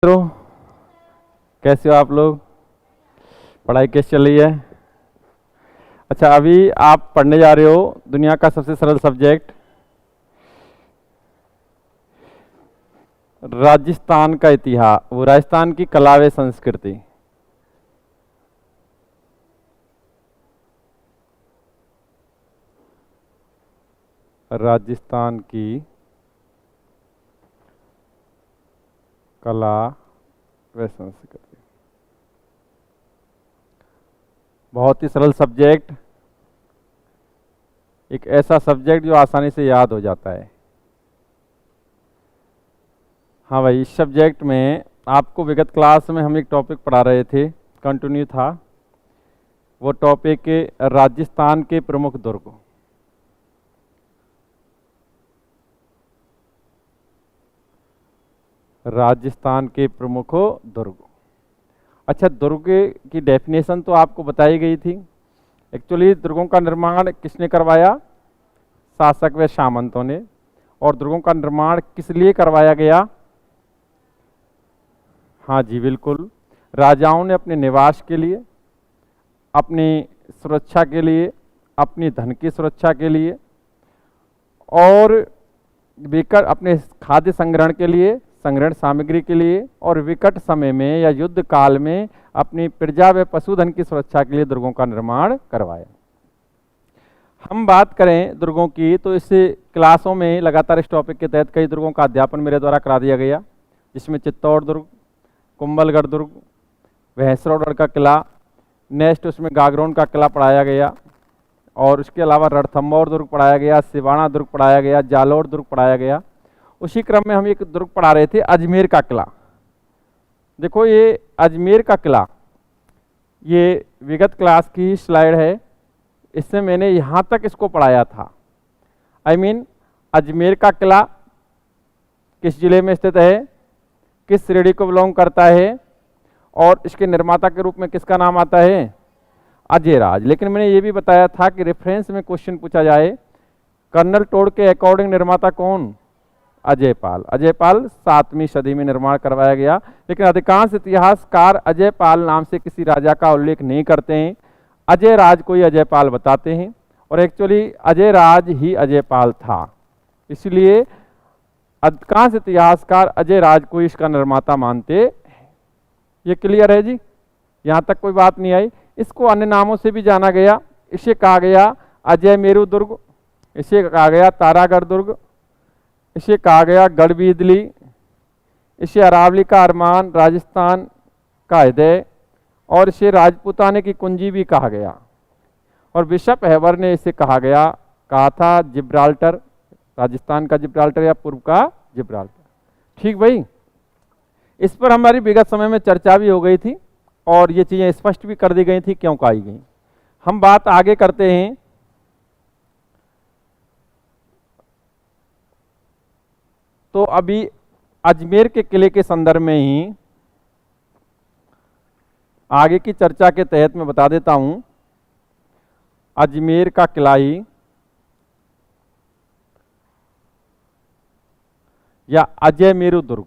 मित्रों, कैसे हो आप लोग? पढ़ाई कैसी चल रही है? अच्छा, अभी आप पढ़ने जा रहे हो दुनिया का सबसे सरल सब्जेक्ट राजस्थान का इतिहास, वो राजस्थान की कला व संस्कृति। राजस्थान की कला व संस्कृति, बहुत ही सरल सब्जेक्ट, एक ऐसा सब्जेक्ट जो आसानी से याद हो जाता है। हाँ भाई, इस सब्जेक्ट में आपको विगत क्लास में हम एक टॉपिक पढ़ा रहे थे, कंटिन्यू था वो टॉपिक राजस्थान के प्रमुख दुर्ग। राजस्थान के प्रमुख दुर्ग। अच्छा, दुर्ग की डेफिनेशन तो आपको बताई गई थी। एक्चुअली दुर्गों का निर्माण किसने करवाया? शासक व सामंतों ने। और दुर्गों का निर्माण किस लिए करवाया गया? हाँ जी, बिल्कुल, राजाओं ने अपने निवास के लिए, अपनी सुरक्षा के लिए, अपनी धन की सुरक्षा के लिए और विकट अपने खाद्य संग्रहण के लिए, संग्रहण सामग्री के लिए और विकट समय में या युद्ध काल में अपनी प्रजा व पशुधन की सुरक्षा के लिए दुर्गों का निर्माण करवाया। हम बात करें दुर्गों की तो इस क्लासों में लगातार इस टॉपिक के तहत कई दुर्गों का अध्यापन मेरे द्वारा करा दिया गया, जिसमें चित्तौड़ दुर्ग, कुंभलगढ़ दुर्ग, भैंसरागढ़ का किला, नेक्स्ट उसमें गागरोन का किला पढ़ाया गया और उसके अलावा रणथंभौर दुर्ग पढ़ाया गया, सिवाना दुर्ग पढ़ाया गया, जालोर दुर्ग पढ़ाया गया। उसी क्रम में हम एक दुर्ग पढ़ा रहे थे, अजमेर का किला। देखो, ये अजमेर का किला, ये विगत क्लास की स्लाइड है, इससे मैंने यहाँ तक इसको पढ़ाया था। I mean, अजमेर का किला किस जिले में स्थित है, किस श्रेणी को बिलोंग करता है और इसके निर्माता के रूप में किसका नाम आता है? अजयराज। लेकिन मैंने ये भी बताया था कि रेफरेंस में क्वेश्चन पूछा जाए, कर्नल टोड के अकॉर्डिंग निर्माता कौन? अजयपाल। अजयपाल 7वीं सदी में निर्माण करवाया गया, लेकिन अधिकांश इतिहासकार अजयपाल नाम से किसी राजा का उल्लेख नहीं करते हैं, अजयराज को ही अजयपाल बताते हैं और एक्चुअली अजयराज ही अजयपाल था। इसलिए अधिकांश इतिहासकार अजयराज को इसका निर्माता मानते हैं। ये क्लियर है जी? यहाँ तक कोई बात नहीं आई। इसको अन्य नामों से भी जाना गया, इसे कहा गया अजय मेरू दुर्ग, इसे कहा गया तारागढ़ दुर्ग, इसे कहा गया गढ़बीदली, इसे अरावली का अरमान, राजस्थान का हृदय और इसे राजपूताने की कुंजी भी कहा गया। और बिशप हैबर ने इसे कहा था जिब्राल्टर, राजस्थान का जिब्राल्टर या पूर्व का जिब्राल्टर। ठीक भाई, इस पर हमारी विगत समय में चर्चा भी हो गई थी और ये चीजें स्पष्ट भी कर दी गई थी क्यों कही गई। हम बात आगे करते हैं। तो अभी अजमेर के किले के संदर्भ में ही आगे की चर्चा के तहत मैं बता देता हूं, अजमेर का किला ही या अजय मेरू दुर्ग,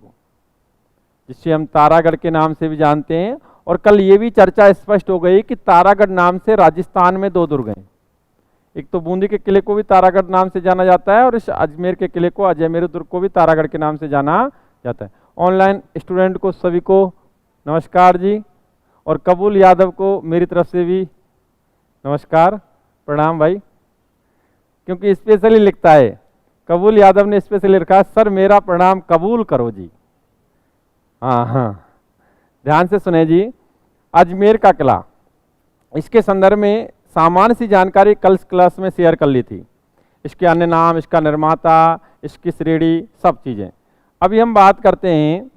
जिसे हम तारागढ़ के नाम से भी जानते हैं। और कल ये भी चर्चा स्पष्ट हो गई कि तारागढ़ नाम से राजस्थान में 2 दुर्ग हैं, एक तो बूंदी के किले को भी तारागढ़ नाम से जाना जाता है और इस अजमेर के किले को, अजय मेरू दुर्ग को भी तारागढ़ के नाम से जाना जाता है। ऑनलाइन स्टूडेंट को सभी को नमस्कार जी, और कबूल यादव को मेरी तरफ से भी नमस्कार, प्रणाम भाई, क्योंकि स्पेशली लिखता है, कबूल यादव ने स्पेशली लिखा है, सर मेरा प्रणाम कबूल करो जी। हाँ हाँ, ध्यान से सुने जी। अजमेर का किला, इसके संदर्भ में सामान्य सी जानकारी कल क्लास में शेयर कर ली थी, इसके अन्य नाम, इसका निर्माता, इसकी श्रेणी, सब चीजें। अभी हम बात करते हैं,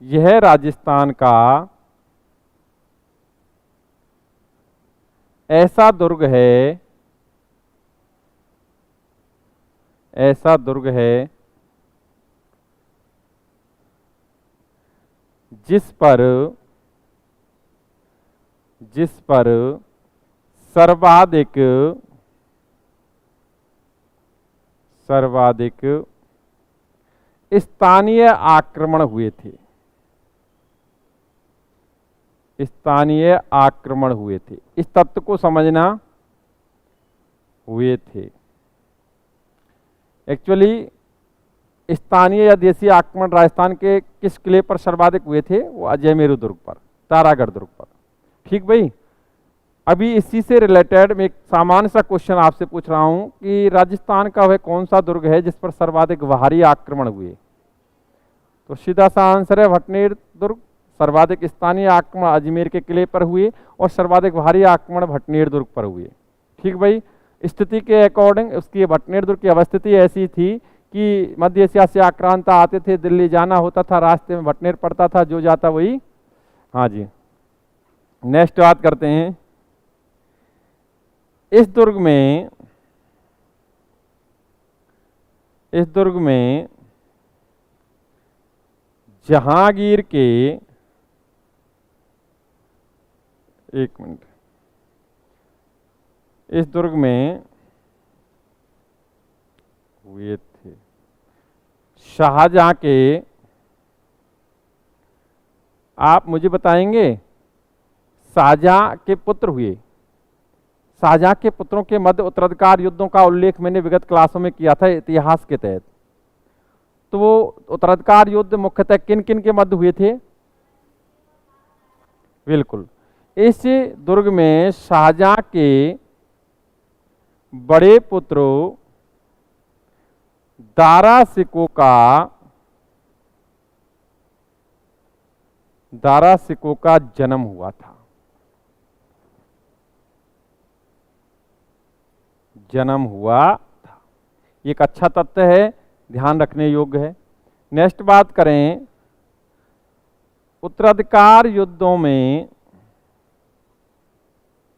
यह राजस्थान का ऐसा दुर्ग है, ऐसा दुर्ग है जिस पर सर्वाधिक स्थानीय आक्रमण हुए थे, स्थानीय आक्रमण हुए थे, इस तत्व को समझना, हुए थे। एक्चुअली स्थानीय या देसी आक्रमण राजस्थान के किस किले पर सर्वाधिक हुए थे? वो अजयमेरु दुर्ग पर, तारागढ़ दुर्ग पर। ठीक भाई। अभी इसी से रिलेटेड मैं एक सामान्य सा क्वेश्चन आपसे पूछ रहा हूं कि राजस्थान का वह कौन सा दुर्ग है जिस पर सर्वाधिक बाहरी आक्रमण हुए? तो सीधा सा आंसर है भटनेर दुर्ग। सर्वाधिक स्थानीय आक्रमण अजमेर के किले पर हुए और सर्वाधिक भारी आक्रमण भटनेर दुर्ग पर हुए। ठीक भाई। स्थिति के अकॉर्डिंग उसकी भटनेर दुर्ग की अवस्थिति ऐसी थी कि मध्य एशिया से आक्रांता आते थे, दिल्ली जाना होता था, रास्ते में भटनेर पड़ता था, जो जाता वही। हाँ जी। नेक्स्ट बात करते हैं। इस दुर्ग में जहांगीर के, एक मिनट, इस दुर्ग में हुए थे शाहजहां के, आप मुझे बताएंगे शाहजहां के पुत्र हुए। शाहजहां के पुत्रों के मध्य उत्तराधिकार युद्धों का उल्लेख मैंने विगत क्लासों में किया था इतिहास के तहत। तो वो उत्तराधिकार युद्ध मुख्यतः किन किन के मध्य हुए थे? बिल्कुल, इस दुर्ग में शाहजहां के बड़े पुत्रों दारा सिकों का जन्म हुआ था। एक अच्छा तथ्य है, ध्यान रखने योग्य है। नेक्स्ट बात करें, उत्तराधिकार युद्धों में,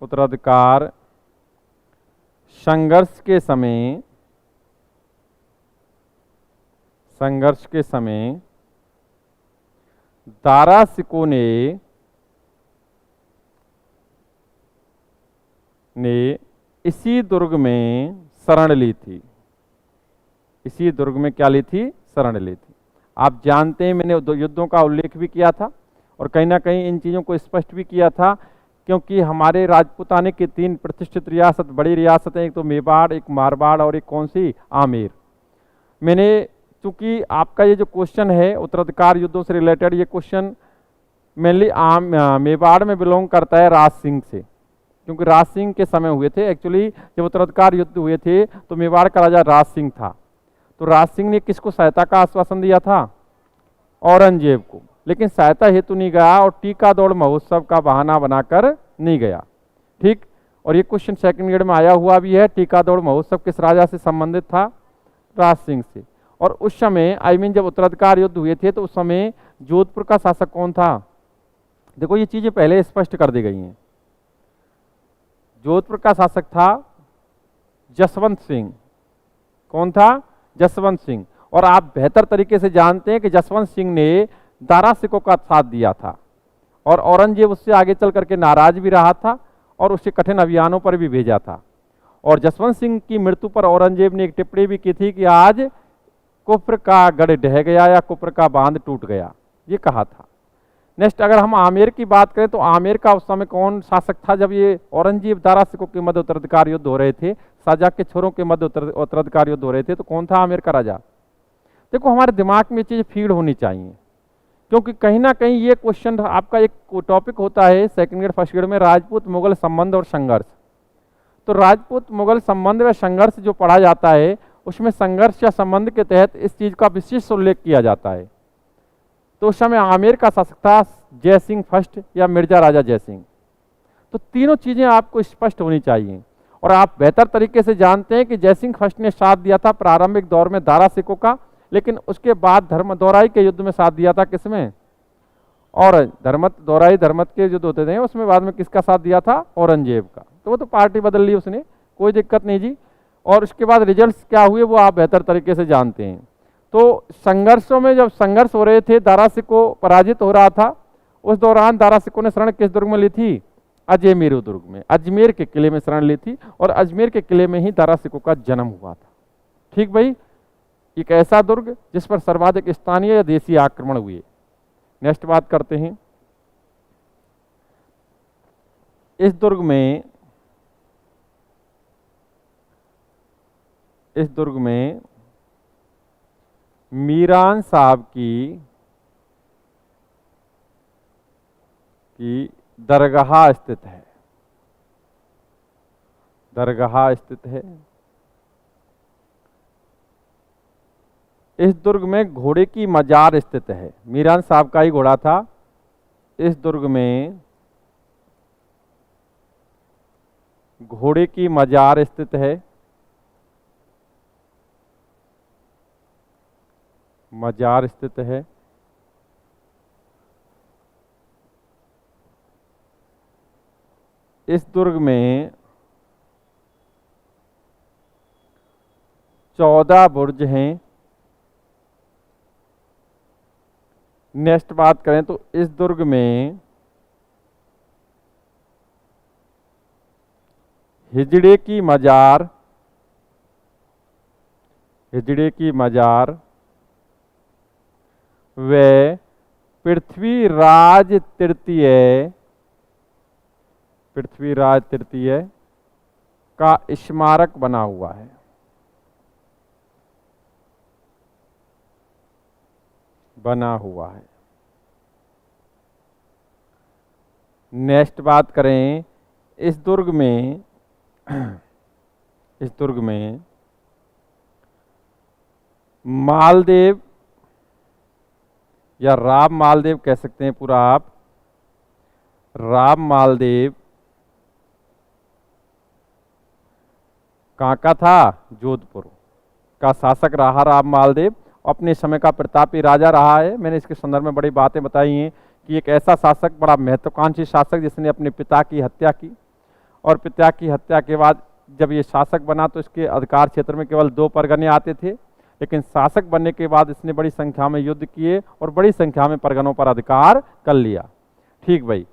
उत्तराधिकार संघर्ष के समय दारा सिकों ने इसी दुर्ग में शरण ली थी। इसी दुर्ग में क्या ली थी? शरण ली थी। आप जानते हैं मैंने युद्धों का उल्लेख भी किया था और कहीं ना कहीं इन चीज़ों को स्पष्ट भी किया था, क्योंकि हमारे राजपूताने की 3 प्रतिष्ठित रियासत, बड़ी रियासतें, एक तो मेवाड़, एक मारवाड़ और एक कौन सी? आमेर। मैंने, चूंकि आपका ये जो क्वेश्चन है उत्तराधिकार युद्धों से रिलेटेड, ये क्वेश्चन मेनली मेवाड़ में बिलोंग करता है राज सिंह से, क्योंकि राज सिंह के समय हुए थे। एक्चुअली जब उत्तराधिकार युद्ध हुए थे तो मेवाड़ का राजा राज सिंह था। तो राज सिंह ने किसको सहायता का आश्वासन दिया था? औरंगजेब को। लेकिन सहायता हेतु नहीं गया और टीका दौड़ महोत्सव का बहाना बनाकर नहीं गया। ठीक। और ये क्वेश्चन सेकंड ग्रेड में आया हुआ भी है। टीका दौड़ महोत्सव किस राजा से संबंधित था? राज सिंह से। और उस समय जब उत्तराधिकार युद्ध हुए थे तो उस समय जोधपुर का शासक कौन था? देखो ये चीजें पहले स्पष्ट कर दी गई हैं। जोधपुर का शासक था जसवंत सिंह। कौन था? जसवंत सिंह। और आप बेहतर तरीके से जानते हैं कि जसवंत सिंह ने दारा सिकों का साथ दिया था और औरंगजेब उससे आगे चल करके नाराज भी रहा था और उसे कठिन अभियानों पर भी भेजा था। और जसवंत सिंह की मृत्यु पर औरंगजेब ने एक टिप्पणी भी की थी कि आज कुफ्र का गढ़ ढह गया या कुफ्र का बांध टूट गया, ये कहा था। नेक्स्ट अगर हम आमेर की बात करें तो आमेर का उस समय कौन शासक था जब ये औरंगजेब दारा सिकों के मध्य उत्तराधिकार युद्ध हो रहे थे, शाहजहां के छोरों के मध्य उत्तराधिकार युद्ध हो रहे थे, तो कौन था आमेर का राजा? देखो हमारे दिमाग में ये चीज फीड होनी चाहिए, क्योंकि कहीं ना कहीं ये क्वेश्चन आपका एक टॉपिक होता है सेकंड ग्रेड फर्स्ट ग्रेड में, राजपूत मुगल संबंध और संघर्ष। तो राजपूत मुगल संबंध व संघर्ष जो पढ़ा जाता है उसमें संघर्ष या संबंध के तहत इस चीज का विशेष उल्लेख किया जाता है। तो उस समय आमेर का शासक था जयसिंह फर्स्ट या मिर्जा राजा जयसिंह। तो तीनों चीजें आपको स्पष्ट होनी चाहिए और आप बेहतर तरीके से जानते हैं कि जयसिंह फर्स्ट ने साथ दिया था प्रारंभिक दौर में दारा सिकों का, लेकिन उसके बाद दोराई के युद्ध में साथ दिया था किसमें? और दोराई धर्मत के युद्ध होते थे उसमें बाद में किसका साथ दिया था? औरंगजेब का। तो वो तो पार्टी बदल ली उसने, कोई दिक्कत नहीं जी। और उसके बाद रिजल्ट्स क्या हुए वो आप बेहतर तरीके से जानते हैं। तो संघर्षों में जब संघर्ष हो रहे थे, दारा सिकों पराजित हो रहा था, उस दौरान दारा सिकों ने शरण किस दुर्ग में ली थी? अजमेर दुर्ग में, अजमेर के किले में शरण ली थी और अजमेर के किले में ही दारा सिकों का जन्म हुआ था। ठीक भाई। एक ऐसा दुर्ग जिस पर सर्वाधिक स्थानीय या देशी आक्रमण हुए। नेक्स्ट बात करते हैं, इस दुर्ग में मीरान साहब की दरगाह स्थित है। दरगाह स्थित है। इस दुर्ग में घोड़े की मजार स्थित है। मीरान साहब का ही घोड़ा था। इस दुर्ग में घोड़े की मजार स्थित है। मजार स्थित है। इस दुर्ग में 14 बुर्ज हैं। नेक्स्ट बात करें तो इस दुर्ग में हिजड़े की मजार व पृथ्वीराज तृतीय का स्मारक बना हुआ है। नेक्स्ट बात करें, इस दुर्ग में मालदेव या राम मालदेव कह सकते हैं पूरा आप, राम मालदेव कहाँ का था? जोधपुर का शासक रहा राम मालदेव। अपने समय का प्रतापी राजा रहा है। मैंने इसके संदर्भ में बड़ी बातें बताई हैं कि एक ऐसा शासक, बड़ा महत्वाकांक्षी शासक जिसने अपने पिता की हत्या की, और पिता की हत्या के बाद जब ये शासक बना तो इसके अधिकार क्षेत्र में केवल 2 परगने आते थे, लेकिन शासक बनने के बाद इसने बड़ी संख्या में युद्ध किए और बड़ी संख्या में परगनों पर अधिकार कर लिया। ठीक भाई।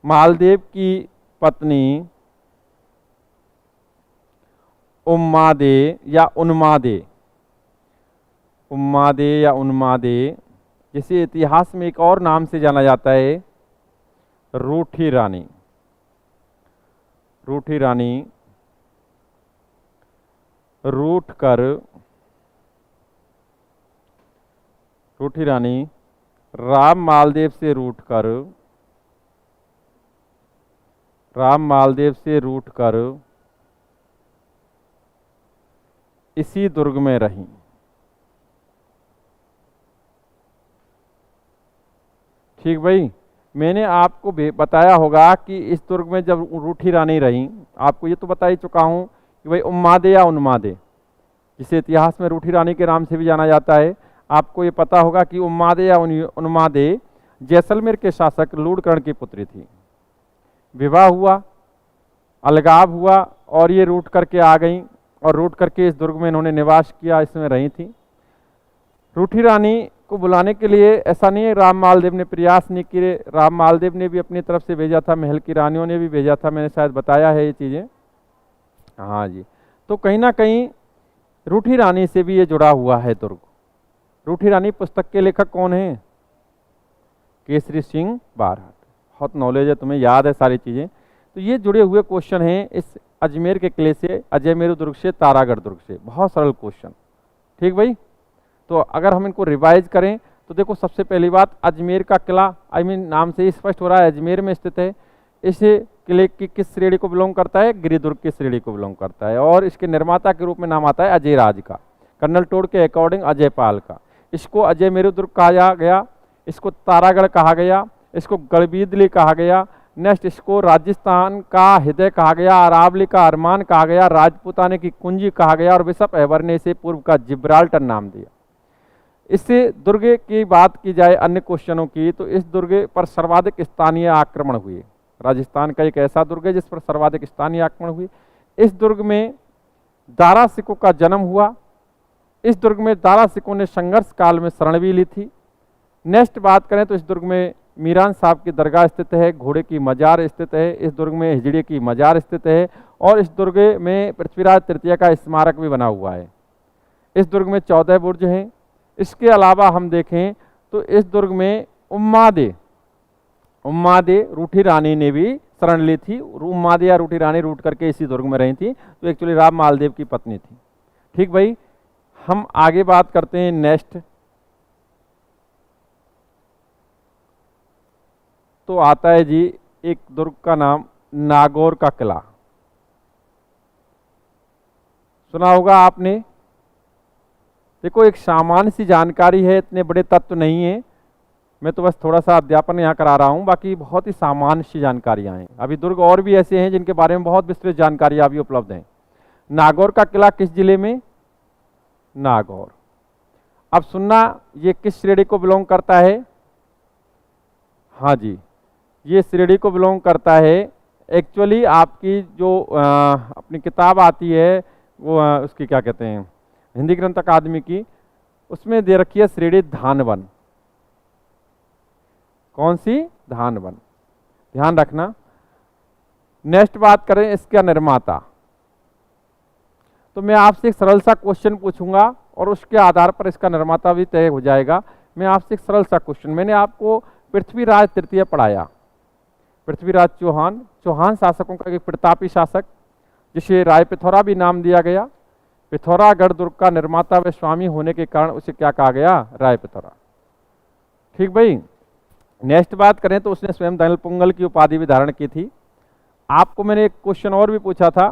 मालदेव की पत्नी उम्मादे या उन्मादे, जिसे इतिहास में एक और नाम से जाना जाता है, रूठी रानी। रूठी रानी राम मालदेव से रूठ कर इसी दुर्ग में रही। ठीक भाई। मैंने आपको बताया होगा कि इस दुर्ग में जब रूठी रानी रही, आपको ये तो बता ही चुका हूं कि भाई उम्मादे या उन्मादे, जिसे इतिहास में रूठी रानी के नाम से भी जाना जाता है। आपको ये पता होगा कि उम्मादे या उन्मादे जैसलमेर के शासक लूणकर्ण की पुत्री थी। विवाह हुआ, अलगाव हुआ और ये रूठ करके आ गई, और रूठ करके इस दुर्ग में इन्होंने निवास किया, इसमें रही थी। रूठी रानी को बुलाने के लिए ऐसा नहीं है राम मालदेव ने प्रयास नहीं किए, राम मालदेव ने भी अपनी तरफ से भेजा था, महल की रानियों ने भी भेजा था। मैंने शायद बताया है ये चीज़ें। हाँ जी। तो कहीं ना कहीं रूठी रानी से भी ये जुड़ा हुआ है दुर्ग। रूठी रानी पुस्तक के लेखक कौन है? केसरी सिंह बारहट। बहुत नॉलेज है, तुम्हें याद है सारी चीज़ें। तो ये जुड़े हुए क्वेश्चन हैं इस अजमेर के किले से, अजयमेरु दुर्ग से, तारागढ़ दुर्ग से। बहुत सरल क्वेश्चन। ठीक भाई। तो अगर हम इनको रिवाइज करें तो देखो, सबसे पहली बात, अजमेर का किला, नाम से ही स्पष्ट हो रहा है अजमेर में स्थित है। इस किले की किस श्रेणी को बिलोंग करता है? गिरिदुर्ग की श्रेणी को बिलोंग करता है। और इसके निर्माता के रूप में नाम आता है अजयराज का, कर्नल टोड के अकॉर्डिंग अजयपाल का। इसको अजयमेरु दुर्ग कहा गया, इसको तारागढ़ कहा गया, इसको गढ़बीदली कहा गया। नेक्स्ट, इसको राजस्थान का हृदय कहा गया, अरावली का अरमान कहा गया, राजपूताने की कुंजी कहा गया, और बिशप एवर ने इसे पूर्व का जिब्राल्टर नाम दिया। इससे दुर्ग की बात की जाए अन्य क्वेश्चनों की, तो इस दुर्ग पर सर्वाधिक स्थानीय आक्रमण हुए। राजस्थान का एक ऐसा दुर्ग है जिस पर सर्वाधिक स्थानीय आक्रमण हुए। इस दुर्ग में दारा सिखों का जन्म हुआ। इस दुर्ग में दारा सिखों ने संघर्ष काल में शरण भी ली थी। नेक्स्ट बात करें तो इस दुर्ग में मीरान साहब की दरगाह स्थित है, घोड़े की मजार स्थित है, इस दुर्ग में हिजड़े की मजार स्थित है, और इस दुर्ग में पृथ्वीराज तृतीय का स्मारक भी बना हुआ है। इस दुर्ग में 14 बुर्ज हैं। इसके अलावा हम देखें तो इस दुर्ग में उम्मादे रूठी रानी ने भी शरण ली थी। उम्मादे या रूठी रानी रूठ करके इसी दुर्ग में रही थी, तो एक्चुअली राम मालदेव की पत्नी थी। ठीक भाई, हम आगे बात करते हैं नेक्स्ट। तो आता है जी एक दुर्ग का नाम नागौर का किला। सुना होगा आपने। देखो एक सामान्य सी जानकारी है, इतने बड़े तत्व नहीं है, मैं तो बस थोड़ा सा अध्यापन यहाँ करा रहा हूँ, बाकी बहुत ही सामान्य सी जानकारियाँ हैं। अभी दुर्ग और भी ऐसे हैं जिनके बारे में बहुत विस्तृत जानकारियाँ अभी उपलब्ध हैं। नागौर का किला किस जिले में? नागौर। अब सुनना, ये किस श्रेणी को बिलोंग करता है? हाँ जी, ये श्रेणी को बिलोंग करता है। एक्चुअली आपकी जो अपनी किताब आती है वो उसकी क्या कहते हैं, हिंदी ग्रंथ अकादमी की, उसमें दे रखी है श्रेणी धानवन। कौन सी? धानवन। ध्यान रखना। नेक्स्ट बात करें इसका निर्माता। तो मैं आपसे एक सरल सा क्वेश्चन पूछूंगा और उसके आधार पर इसका निर्माता भी तय हो जाएगा। मैं आपसे एक सरल सा क्वेश्चन, मैंने आपको पृथ्वीराज तृतीय पढ़ाया। पृथ्वीराज चौहान शासकों का एक प्रतापी शासक, जिसे राय पिथौरा भी नाम दिया गया। पिथौरागढ़ दुर्ग का निर्माता व स्वामी होने के कारण उसे क्या कहा गया? राय पिथौरा। ठीक भाई, नेक्स्ट बात करें तो उसने स्वयं दयाल पुंगल की उपाधि भी धारण की थी। आपको मैंने एक क्वेश्चन और भी पूछा था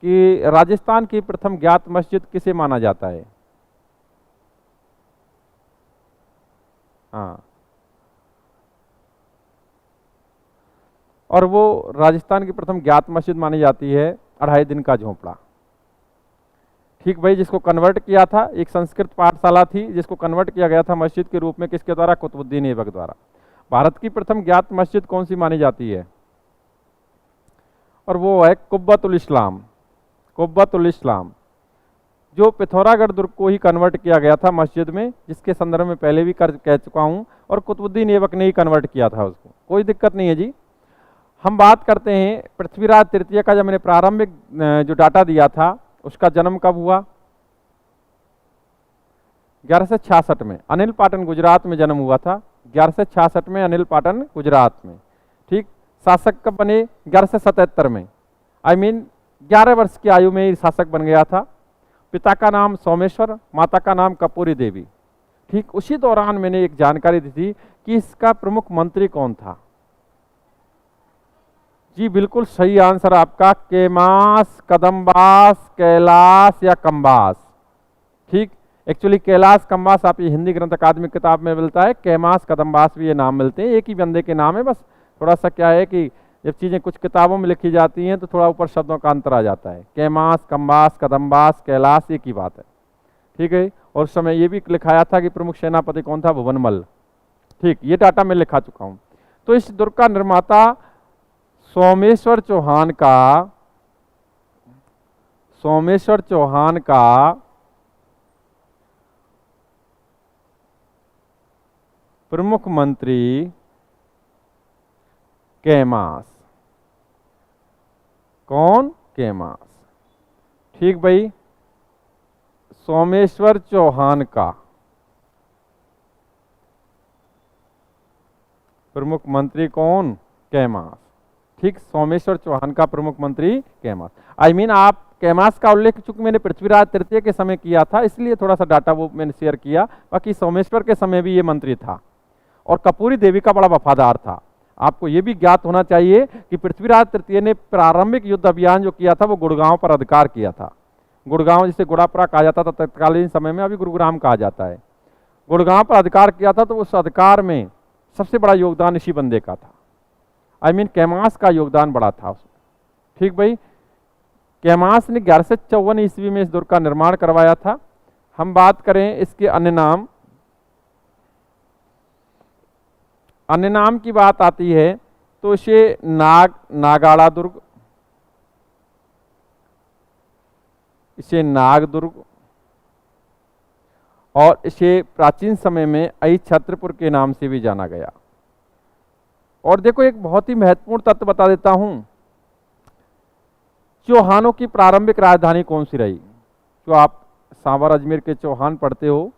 कि राजस्थान की प्रथम ज्ञात मस्जिद किसे माना जाता है? हाँ, और वो राजस्थान की प्रथम ज्ञात मस्जिद मानी जाती है 2.5 दिन का झोंपड़ा। ठीक भाई, जिसको कन्वर्ट किया था, एक संस्कृत पाठशाला थी जिसको कन्वर्ट किया गया था मस्जिद के रूप में, किसके द्वारा? कुतुबुद्दीन ऐबक द्वारा। भारत की प्रथम ज्ञात मस्जिद कौन सी मानी जाती है? और वो है कुब्बतुल इस्लाम। कुब्बतुल इस्लाम, जो पिथौरागढ़ दुर्ग को ही कन्वर्ट किया गया था मस्जिद में, जिसके संदर्भ में पहले भी कह चुका हूं, और कुतुबुद्दीन ऐबक ने ही कन्वर्ट किया था उसको। कोई दिक्कत नहीं है जी। हम बात करते हैं पृथ्वीराज तृतीय का। जब मैंने प्रारंभिक जो डाटा दिया था, उसका जन्म कब हुआ? 1166 में। अनिल पाटन गुजरात में जन्म हुआ था। 1166 में अनिल पाटन गुजरात में। ठीक, शासक कब बने? 1177 में। आई मीन 11 वर्ष की आयु में ही शासक बन गया था। पिता का नाम सोमेश्वर, माता का नाम कपूरी देवी। ठीक, उसी दौरान मैंने एक जानकारी दी थी कि इसका प्रमुख मंत्री कौन था। जी बिल्कुल सही आंसर आपका, कैमास, कदम्बास, कैलाश या कंबास। ठीक, एक्चुअली कैलाश कंबास आप ये हिंदी ग्रंथ अकादमी किताब में मिलता है, कैमास कदम्बास भी ये नाम मिलते हैं, एक ही बंदे के नाम है। बस थोड़ा सा क्या है कि जब चीज़ें कुछ किताबों में लिखी जाती हैं तो थोड़ा ऊपर शब्दों का अंतर आ जाता है। कैमास, कंबास, कदम्बास, कैलाश एक ही बात है। ठीक है, और उस समय ये भी लिखाया था कि प्रमुख सेनापति कौन था? भुवनमल। ठीक, ये डाटा मैं लिखा चुका हूँ। तो इस दुर्ग का निर्माता सोमेश्वर चौहान का प्रमुख मंत्री कैमास। कौन? कैमास। ठीक भाई, सोमेश्वर चौहान का प्रमुख मंत्री कौन? कैमास। ठीक, सोमेश्वर चौहान का प्रमुख मंत्री कैमास। आई मीन आप कैमास का उल्लेख चूंकि मैंने पृथ्वीराज तृतीय के समय किया था, इसलिए थोड़ा सा डाटा वो मैंने शेयर किया। बाकी सोमेश्वर के समय भी ये मंत्री था और कपूरी देवी का बड़ा वफादार था। आपको ये भी ज्ञात होना चाहिए कि पृथ्वीराज तृतीय ने प्रारंभिक युद्ध अभियान जो किया था वो गुड़गांव पर अधिकार किया था। गुड़गांव जिसे गुड़ापरा कहा जाता था तत्कालीन समय में, अभी गुरुग्राम कहा जाता है। गुड़गांव पर अधिकार किया था, तो उस अधिकार में सबसे बड़ा योगदान इसी बंदे का था। आई मीन कैमास का योगदान बड़ा था उसमें। ठीक भाई, कैमास ने 1154 ईस्वी में इस दुर्ग का निर्माण करवाया था। हम बात करें इसके अन्य नाम की बात आती है तो इसे नागाड़ा दुर्ग, इसे नाग दुर्ग, और इसे प्राचीन समय में अहिछत्रपुर के नाम से भी जाना गया। और देखो एक बहुत ही महत्वपूर्ण तत्व बता देता हूं, चौहानों की प्रारंभिक राजधानी कौन सी रही? जो आप सांवर अजमेर के चौहान पढ़ते हो।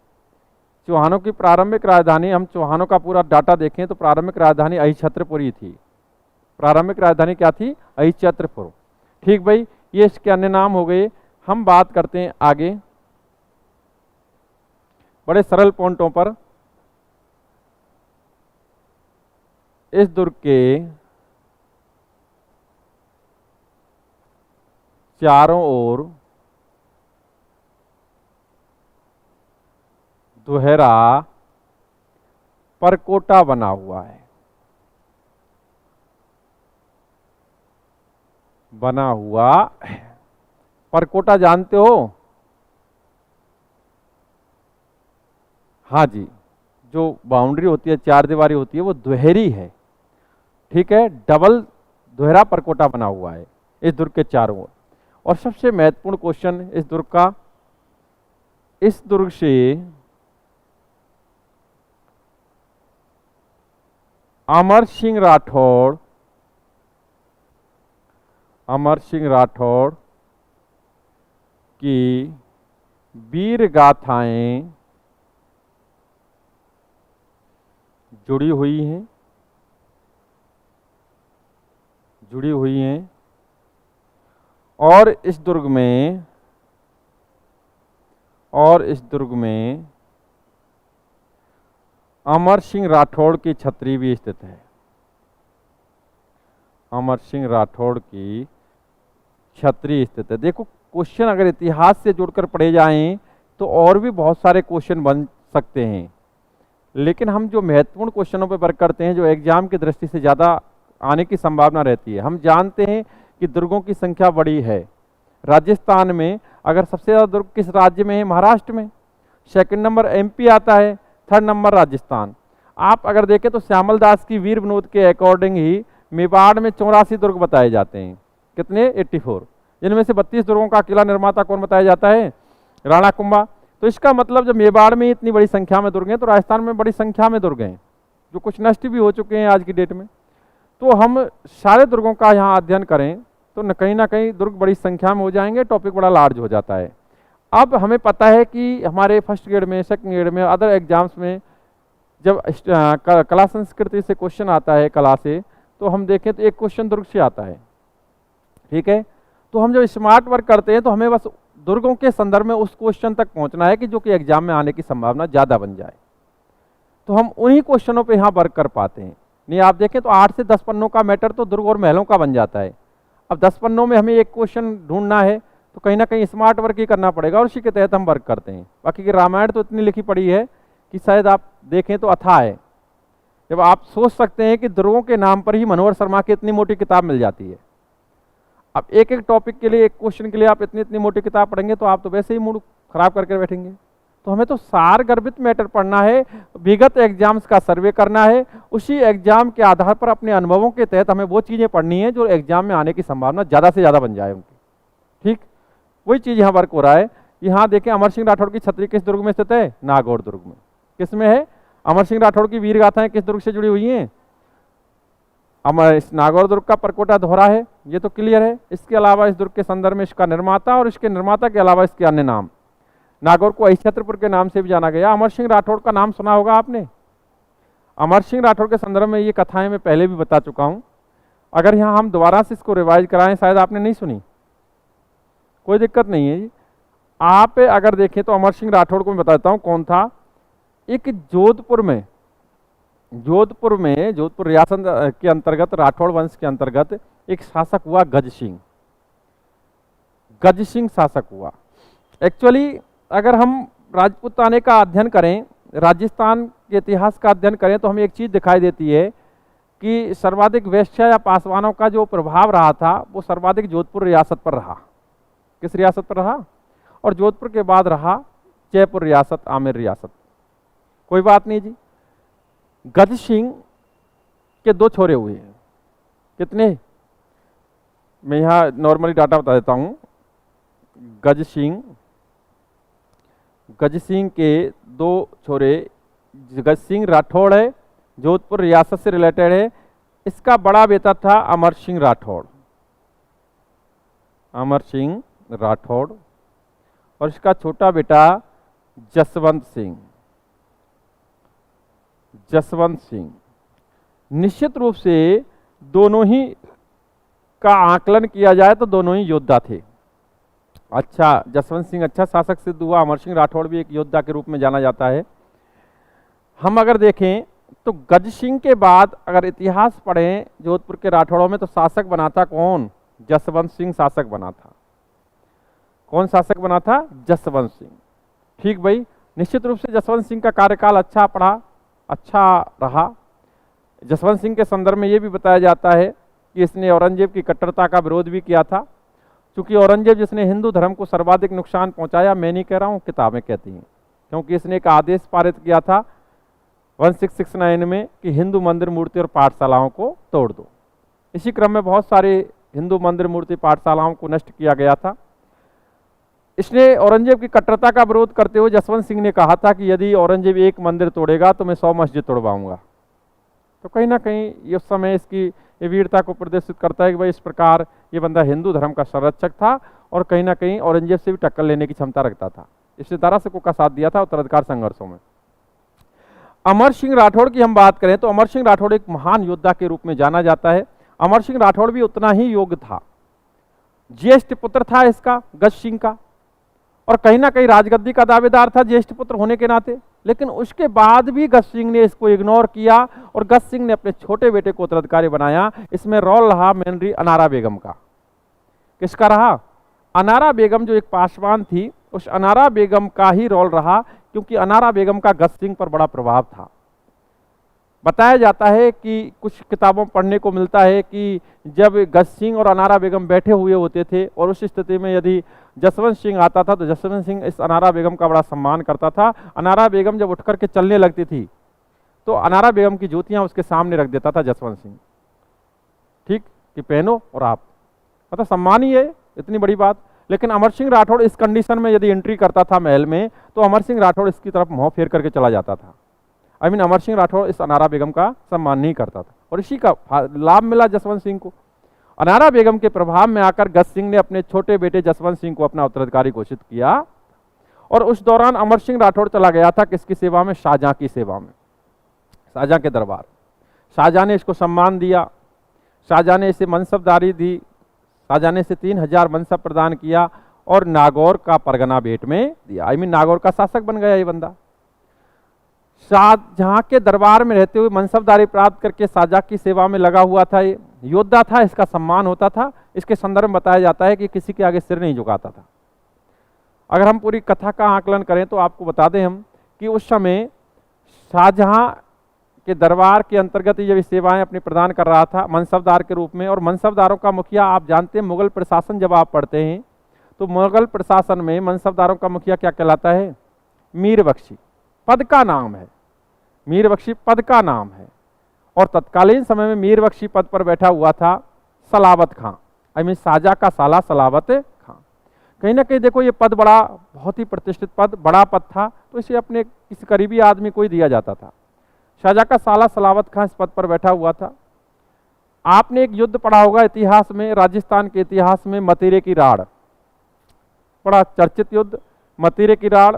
चौहानों की प्रारंभिक राजधानी, हम चौहानों का पूरा डाटा देखें तो प्रारंभिक राजधानी अहिछत्रपुरी थी। प्रारंभिक राजधानी क्या थी? अहिछत्रपुर। ठीक भाई, ये इसके अन्य नाम हो गए। हम बात करते हैं आगे बड़े सरल पॉइंटों पर। इस दुर्ग के चारों ओर दोहरा परकोटा बना हुआ है। बना हुआ परकोटा जानते हो? हाँ जी, जो बाउंड्री होती है, चार दीवारी होती है, वो दोहरी है। ठीक है, डबल दोहरा परकोटा बना हुआ है इस दुर्ग के चारों ओर। और सबसे महत्वपूर्ण क्वेश्चन इस दुर्ग का, इस दुर्ग से अमर सिंह राठौड़, अमर सिंह राठौड़ की वीर गाथाएं जुड़ी हुई हैं, जुड़ी हुई हैं। और इस दुर्ग में, और इस दुर्ग में अमर सिंह राठौड़ की छतरी भी स्थित है। अमर सिंह राठौड़ की छतरी स्थित है। देखो, क्वेश्चन अगर इतिहास से जुड़कर पढ़े जाएं तो और भी बहुत सारे क्वेश्चन बन सकते हैं, लेकिन हम जो महत्वपूर्ण क्वेश्चनों पर वर्क करते हैं, जो एग्जाम की दृष्टि से ज़्यादा आने की संभावना रहती है। हम जानते हैं कि दुर्गों की संख्या बड़ी है। राजस्थान में अगर सबसे ज़्यादा दुर्ग किस राज्य में है? महाराष्ट्र में। सेकंड नंबर एमपी आता है, थर्ड नंबर राजस्थान। आप अगर देखें तो श्यामल दास की वीर विनोद के अकॉर्डिंग ही मेवाड़ में 84 दुर्ग बताए जाते हैं। कितने? 84। जिनमें से 32 दुर्गों का किला निर्माता कौन बताया जाता है? राणा कुंभा। तो इसका मतलब जब मेवाड़ में इतनी बड़ी संख्या में दुर्ग हैं, तो राजस्थान में बड़ी संख्या में दुर्ग हैं, जो कुछ नष्ट भी हो चुके हैं आज की डेट में। तो हम सारे दुर्गों का यहाँ अध्ययन करें तो कहीं ना कहीं दुर्ग बड़ी संख्या में हो जाएंगे, टॉपिक बड़ा लार्ज हो जाता है। अब हमें पता है कि हमारे फर्स्ट ग्रेड में, सेकंड ग्रेड में, अदर एग्जाम्स में जब कला संस्कृति से क्वेश्चन आता है, कला से, तो हम देखें तो एक क्वेश्चन दुर्ग से आता है। ठीक है, तो हम जब स्मार्ट वर्क करते हैं तो हमें बस दुर्गों के संदर्भ में उस क्वेश्चन तक पहुंचना है कि जो कि एग्जाम में आने की संभावना ज़्यादा बन जाए। तो हम उन्हीं क्वेश्चनों पे यहाँ वर्क कर पाते हैं। नहीं, आप देखें तो 8 से 10 पन्नों का मैटर तो दुर्ग और महलों का बन जाता है। अब 10 पन्नों में हमें एक क्वेश्चन ढूंढना है तो कहीं ना कहीं स्मार्ट वर्क ही करना पड़ेगा, और उसी के तहत हम वर्क करते हैं। बाकी की रामायण तो इतनी लिखी पड़ी है कि शायद आप देखें तो अथाह है। जब आप सोच सकते हैं कि दुर्गों के नाम पर ही मनोहर शर्मा की इतनी मोटी किताब मिल जाती है। अब एक एक टॉपिक के लिए, एक क्वेश्चन के लिए आप इतनी इतनी मोटी किताब पढ़ेंगे तो आप तो वैसे ही मूड खराब करके बैठेंगे। तो हमें तो सार गर्भित मैटर पढ़ना है, विगत एग्जाम्स का सर्वे करना है, उसी एग्जाम के आधार पर अपने अनुभवों के तहत हमें वो चीज़ें पढ़नी है जो एग्जाम में आने की संभावना ज़्यादा से ज़्यादा बन जाए उनकी। ठीक, वही चीज़ यहाँ वर्क हो रहा है। यहाँ देखें, अमर सिंह राठौड़ की छतरी किस दुर्ग में स्थित है? नागौर दुर्ग में। किस में है? अमर सिंह राठौड़ की वीर गाथाएं किस दुर्ग से जुड़ी हुई हैं? इस नागौर दुर्ग का परकोटा दोहरा है, ये तो क्लियर है। इसके अलावा इस दुर्ग के संदर्भ में इसका निर्माता और इसके निर्माता के अलावा इसके अन्य नाम। नागौर को अहिछत्रपुर के नाम से भी जाना गया। अमर सिंह राठौड़ का नाम सुना होगा आपने। अमर सिंह राठौड़ के संदर्भ में ये कथाएं मैं पहले भी बता चुका हूं। अगर यहाँ हम दोबारा से इसको रिवाइज कराएं, शायद आपने नहीं सुनी, कोई दिक्कत नहीं है। आप अगर देखें तो अमर सिंह राठौड़ को मैं बताता हूँ कौन था। एक जोधपुर रियासत के अंतर्गत, राठौड़ वंश के अंतर्गत एक शासक हुआ गज सिंह। गज सिंह शासक हुआ। एक्चुअली अगर हम राजपूताने का अध्ययन करें, राजस्थान के इतिहास का अध्ययन करें, तो हमें एक चीज़ दिखाई देती है कि सर्वाधिक वैश्य या पासवानों का जो प्रभाव रहा था वो सर्वाधिक जोधपुर रियासत पर रहा। किस रियासत पर रहा? और जोधपुर के बाद रहा जयपुर रियासत, आमेर रियासत। कोई बात नहीं जी। गज सिंह के 2 छोरे हुए हैं। कितने? मैं यहाँ नॉर्मली डाटा बता देता हूँ। गज सिंह के 2 छोरे, गज सिंह राठौड़ है, जोधपुर रियासत से रिलेटेड है। इसका बड़ा बेटा था अमर सिंह राठौड़। अमर सिंह राठौड़। और इसका छोटा बेटा जसवंत सिंह। जसवंत सिंह निश्चित रूप से दोनों ही का आकलन किया जाए तो दोनों ही योद्धा थे। अच्छा, जसवंत सिंह अच्छा शासक सिद्ध हुआ, अमर सिंह राठौड़ भी एक योद्धा के रूप में जाना जाता है। हम अगर देखें तो गज सिंह के बाद अगर इतिहास पढ़ें जोधपुर के राठौड़ों में, तो शासक बना था कौन? जसवंत सिंह शासक बना था। कौन शासक बना था? जसवंत सिंह। ठीक भाई, निश्चित रूप से जसवंत सिंह का कार्यकाल अच्छा रहा। जसवंत सिंह के संदर्भ में यह भी बताया जाता है कि इसने औरंगजेब की कट्टरता का विरोध भी किया था। क्योंकि औरंगजेब जिसने हिंदू धर्म को सर्वाधिक नुकसान पहुंचाया, मैं नहीं कह रहा हूं, किताबें कहती हैं, क्योंकि इसने एक आदेश पारित किया था 1669 में कि हिंदू मंदिर, मूर्ति और पाठशालाओं को तोड़ दो। इसी क्रम में बहुत सारे हिंदू मंदिर, मूर्ति, पाठशालाओं को नष्ट किया गया था। इसने औरंगजेब की कट्टरता का विरोध करते हुए जसवंत सिंह ने कहा था कि यदि औरंगजेब एक मंदिर तोड़ेगा तो मैं 100 मस्जिद तोड़वाऊंगा। तो कहीं ना कहीं ये उस समय इसकी वीरता को प्रदर्शित करता है कि भाई इस प्रकार ये बंदा हिंदू धर्म का संरक्षक था और कहीं ना कहीं औरंगजेब से भी टक्कर लेने की क्षमता रखता था। इसने तारासिकों का साथ दिया था उत्तराधिकार संघर्षों में। अमर सिंह राठौड़ की हम बात करें तो अमर सिंह राठौड़ एक महान योद्धा के रूप में जाना जाता है। अमर सिंह राठौड़ भी उतना ही योग्य था, ज्येष्ठ पुत्र था इसका गज सिंह का, और कहीं ना कहीं राजगद्दी का दावेदार था ज्येष्ठ पुत्र होने के नाते। लेकिन उसके बाद भी गज सिंह ने इसको इग्नोर किया और गज सिंह ने अपने छोटे बेटे को उत्तराधिकारी बनाया। इसमें रोल रहा मेनरी अनारा बेगम का। किसका रहा? अनारा बेगम जो एक पासवान थी, उस अनारा बेगम का ही रोल रहा, क्योंकि अनारा बेगम का गज सिंह पर बड़ा प्रभाव था। बताया जाता है कि कुछ किताबों पढ़ने को मिलता है कि जब गज सिंह और अनारा बेगम बैठे हुए होते थे और उस स्थिति में यदि जसवंत सिंह आता था तो जसवंत सिंह इस अनारा बेगम का बड़ा सम्मान करता था। अनारा बेगम जब उठकर के चलने लगती थी तो अनारा बेगम की जूतियां उसके सामने रख देता था जसवंत सिंह, ठीक, कि पहनो और आप, मतलब सम्मान ही है, इतनी बड़ी बात। लेकिन अमर सिंह राठौड़ इस कंडीशन में यदि एंट्री करता था महल में तो अमर सिंह राठौड़ इसकी तरफ मुंह फेर करके चला जाता था। अमर सिंह राठौड़ इस अनारा बेगम का सम्मान नहीं करता था और इसी का लाभ मिला जसवंत सिंह को। अनारा बेगम के प्रभाव में आकर गज सिंह ने अपने छोटे बेटे जसवंत सिंह को अपना उत्तराधिकारी घोषित किया और उस दौरान अमर सिंह राठौड़ चला गया था किसकी सेवा में? शाहजहां की सेवा में, शाहजहां के दरबार। शाहजहां ने इसको सम्मान दिया, शाहजहां ने इसे मनसबदारी दी, शाहजहां ने इसे 3000 मनसब प्रदान किया और नागौर का परगना भेंट में दिया। नागौर का शासक बन गया ये बंदा। शाहजहां के दरबार में रहते हुए मनसबदारी प्राप्त करके शाहजहां की सेवा में लगा हुआ था। ये योद्धा था, इसका सम्मान होता था। इसके संदर्भ में बताया जाता है कि किसी के आगे सिर नहीं झुकाता था। अगर हम पूरी कथा का आकलन करें तो आपको बता दें हम कि उस समय शाहजहां के दरबार के अंतर्गत ये सेवाएं अपनी प्रदान कर रहा था मनसबदार के रूप में। और मनसबदारों का मुखिया आप जानते हैं, मुगल प्रशासन जब आप पढ़ते हैं तो मुगल प्रशासन में मनसबदारों का मुखिया क्या कहलाता है? मीर बख्शी पद का नाम है, मीर बख्शी पद का नाम है। और तत्कालीन समय में मीर बख्शी पद पर बैठा हुआ था सलावत खां, शाहजहां का साला सलावत खां। कहीं ना कहीं देखो ये पद बड़ा, बहुत ही प्रतिष्ठित पद, बड़ा पद था, तो इसे अपने किसी करीबी आदमी को ही दिया जाता था। शाहजहां का साला सलावत खां इस पद पर बैठा हुआ था। आपने एक युद्ध पढ़ा होगा इतिहास में, राजस्थान के इतिहास में, मतीरे की राड़, बड़ा चर्चित युद्ध मतीरे की राड़।